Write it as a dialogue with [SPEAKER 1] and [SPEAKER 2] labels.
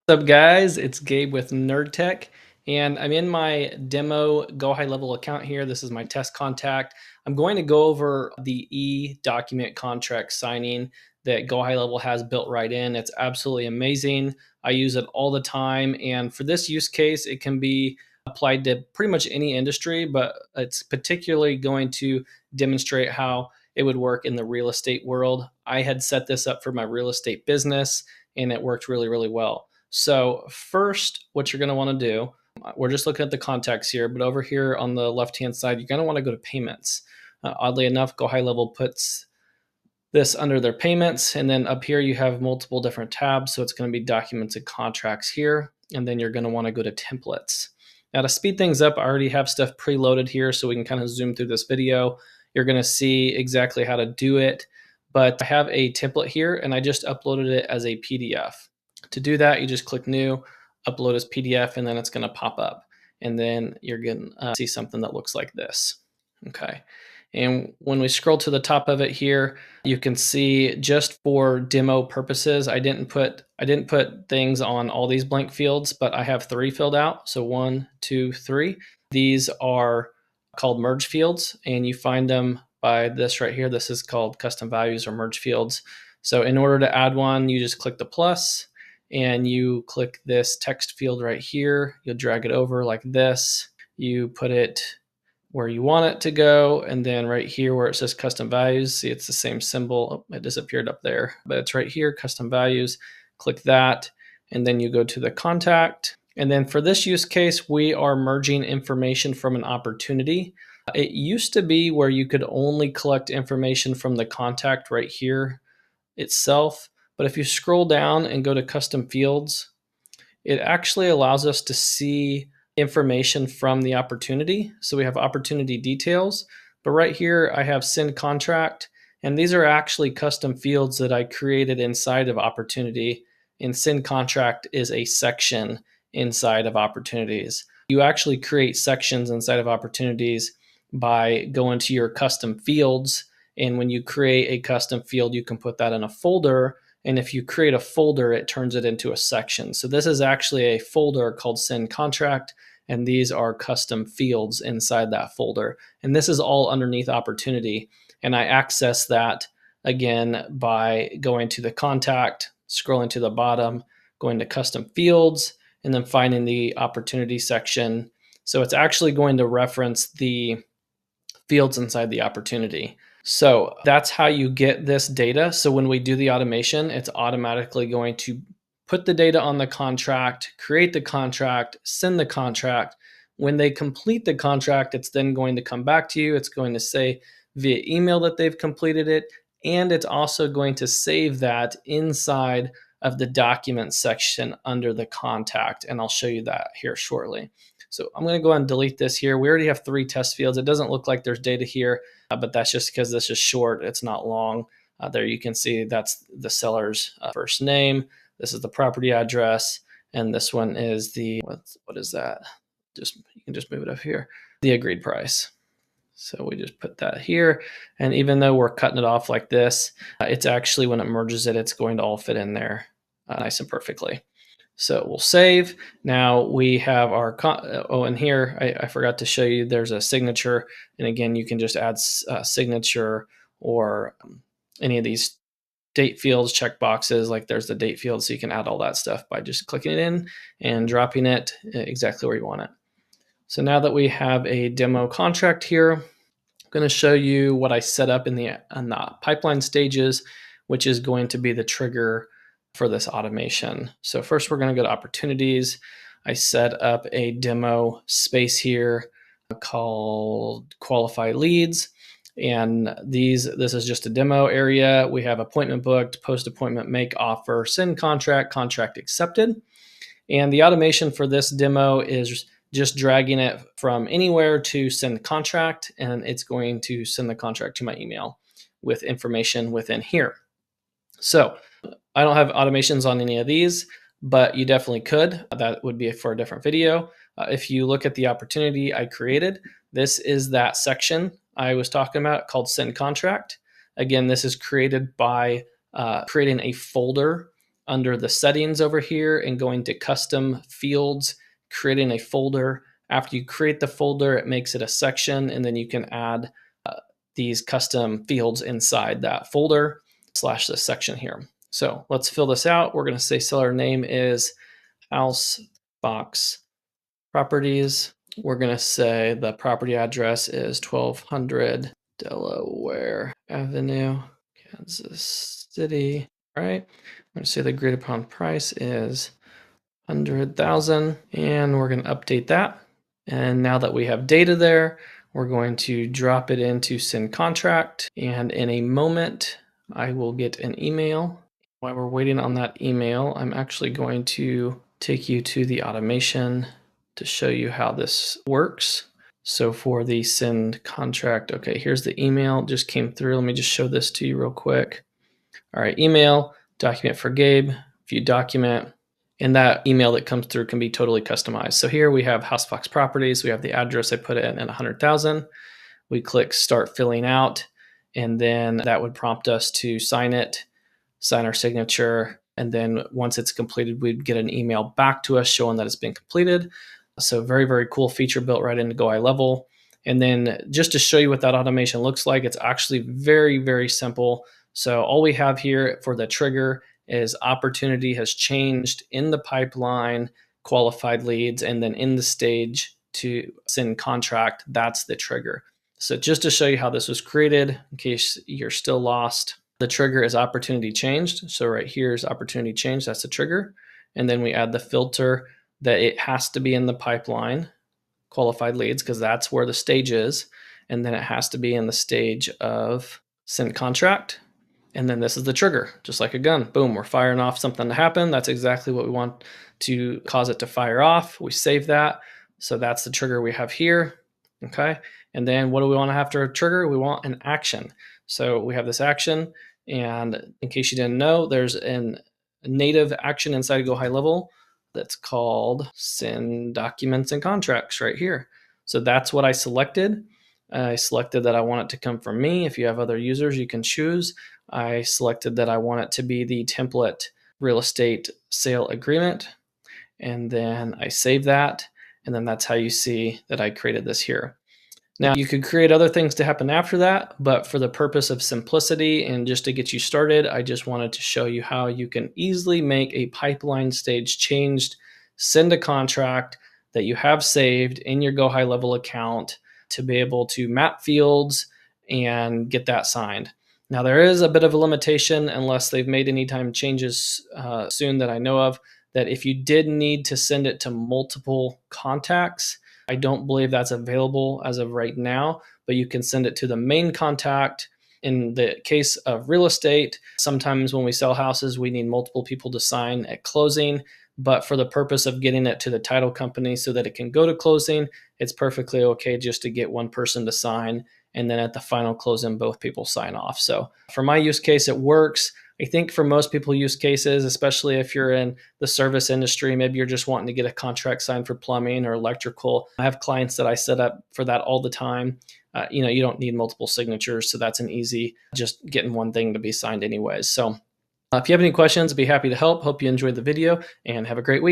[SPEAKER 1] What's up, guys? It's Gabe with Nerd Tech, and I'm in my demo GoHighLevel account here. This is my test contact. I'm going to go over the e-document contract signing that GoHighLevel has built right in. It's absolutely amazing. I use it all the time, and for this use case, it can be applied to pretty much any industry, but it's particularly going to demonstrate how it would work in the real estate world. I had set this up for my real estate business, and it worked really, really well. So first, what you're going to want to do, we're just looking at the contacts here, but over here on the left-hand side, you're going to want to go to payments. Oddly enough, GoHighLevel puts this under their payments. And then up here, you have multiple different tabs. So it's going to be documents and contracts here. And then you're going to want to go to templates. Now to speed things up, I already have stuff preloaded here so we can kind of zoom through this video. You're going to see exactly how to do it. But I have a template here and I just uploaded it as a PDF. To do that, you just click new, upload as PDF, and then it's going to pop up. And then you're going to see something that looks like this. Okay. And when we scroll to the top of it here, you can see just for demo purposes, I didn't put things on all these blank fields, but I have 3 filled out. So 1, 2, 3. These are called merge fields, and you find them by this right here. This is called custom values or merge fields. So in order to add one, you just click the plus and you click this text field right here. You'll drag it over like this. You put it where you want it to go. And then right here where it says custom values, see it's the same symbol. Oh, it disappeared up there, but it's right here, custom values. Click that. And then you go to the contact. And then for this use case, we are merging information from an opportunity. It used to be where you could only collect information from the contact right here itself. But if you scroll down and go to custom fields, it actually allows us to see information from the opportunity. So we have opportunity details, but right here I have send contract, and these are actually custom fields that I created inside of opportunity. And send contract is a section inside of opportunities. You actually create sections inside of opportunities by going to your custom fields. And when you create a custom field, you can put that in a folder. And if you create a folder, it turns it into a section. So this is actually a folder called send contract, and these are custom fields inside that folder. And this is all underneath opportunity. And I access that again by going to the contact, scrolling to the bottom, going to custom fields, and then finding the opportunity section. So it's actually going to reference the fields inside the opportunity. So that's how you get this data. So when we do the automation, it's automatically going to put the data on the contract, create the contract, send the contract. When they complete the contract, it's then going to come back to you. It's going to say via email that they've completed it. And it's also going to save that inside of the document section under the contact. And I'll show you that here shortly. So I'm going to go ahead and delete this here. We already have 3 test fields. It doesn't look like there's data here, but that's just because this is short. It's not long. There you can see that's the seller's first name. This is the property address. And this one is the, what is that? You can just move it up here. The agreed price. So we just put that here. And even though we're cutting it off like this, it's actually, when it merges it, it's going to all fit in there nice and perfectly. So we'll save. Now we have our, and here I forgot to show you, there's a signature. And again, you can just add a signature or any of these date fields, check boxes, like there's the date field. So you can add all that stuff by just clicking it in and dropping it exactly where you want it. So now that we have a demo contract here, I'm going to show you what I set up in the pipeline stages, which is going to be the trigger for this automation. So first we're going to go to opportunities. I set up a demo space here called qualify leads. And this is just a demo area. We have appointment booked, post appointment, make offer, send contract, contract accepted. And the automation for this demo is just dragging it from anywhere to send the contract, and it's going to send the contract to my email with information within here. So I don't have automations on any of these, but you definitely could. That would be for a different video. If you look at the opportunity I created, this is that section I was talking about called send contract. Again, this is created by creating a folder under the settings over here and going to custom fields, creating a folder. After you create the folder, it makes it a section, and then you can add these custom fields inside that folder / this section here. So let's fill this out. We're going to say seller name is House Box Properties. We're going to say the property address is 1200 Delaware Avenue, Kansas City. All right. I'm going to say the agreed upon price is 100,000, and we're going to update that. And now that we have data there, we're going to drop it into send contract. And in a moment, I will get an email. While we're waiting on that email, I'm actually going to take you to the automation to show you how this works. So for the send contract, okay, here's the email, just came through. Let me just show this to you real quick. All right, email, document for Gabe, view document, and that email that comes through can be totally customized. So here we have Housefox Properties, we have the address, I put it in 100,000. We click start filling out, and then that would prompt us to sign it, sign our signature, and then once it's completed, we'd get an email back to us showing that it's been completed. So very, very cool feature built right into GoHighLevel. And then just to show you what that automation looks like, it's actually very, very simple. So all we have here for the trigger is opportunity has changed in the pipeline, qualified leads, and then in the stage to send contract, that's the trigger. So just to show you how this was created, in case you're still lost, the trigger is opportunity changed. So right here is opportunity changed, that's the trigger. And then we add the filter that it has to be in the pipeline, qualified leads, because that's where the stage is. And then it has to be in the stage of send contract. And then this is the trigger, just like a gun. Boom, we're firing off something to happen. That's exactly what we want to cause it to fire off. We save that. So that's the trigger we have here. Okay. And then what do we want after a trigger? We want an action. So we have this action. And in case you didn't know, there's a native action inside of GoHighLevel that's called send documents and contracts right here. So that's what I selected. I selected that I want it to come from me. If you have other users, you can choose. I selected that I want it to be the template real estate sale agreement. And then I save that. And then that's how you see that I created this here. Now you could create other things to happen after that, but for the purpose of simplicity and just to get you started, I just wanted to show you how you can easily make a pipeline stage changed, send a contract that you have saved in your GoHighLevel account to be able to map fields and get that signed. Now there is a bit of a limitation unless they've made any time changes soon that I know of, that if you did need to send it to multiple contacts, I don't believe that's available as of right now, but you can send it to the main contact. In the case of real estate, sometimes when we sell houses, we need multiple people to sign at closing. But for the purpose of getting it to the title company so that it can go to closing, it's perfectly okay just to get one person to sign. And then at the final closing, both people sign off. So for my use case, it works. I think for most people use cases, especially if you're in the service industry, maybe you're just wanting to get a contract signed for plumbing or electrical. I have clients that I set up for that all the time. You don't need multiple signatures. So that's an easy, just getting one thing to be signed anyways. So if you have any questions, I'd be happy to help. Hope you enjoyed the video and have a great week.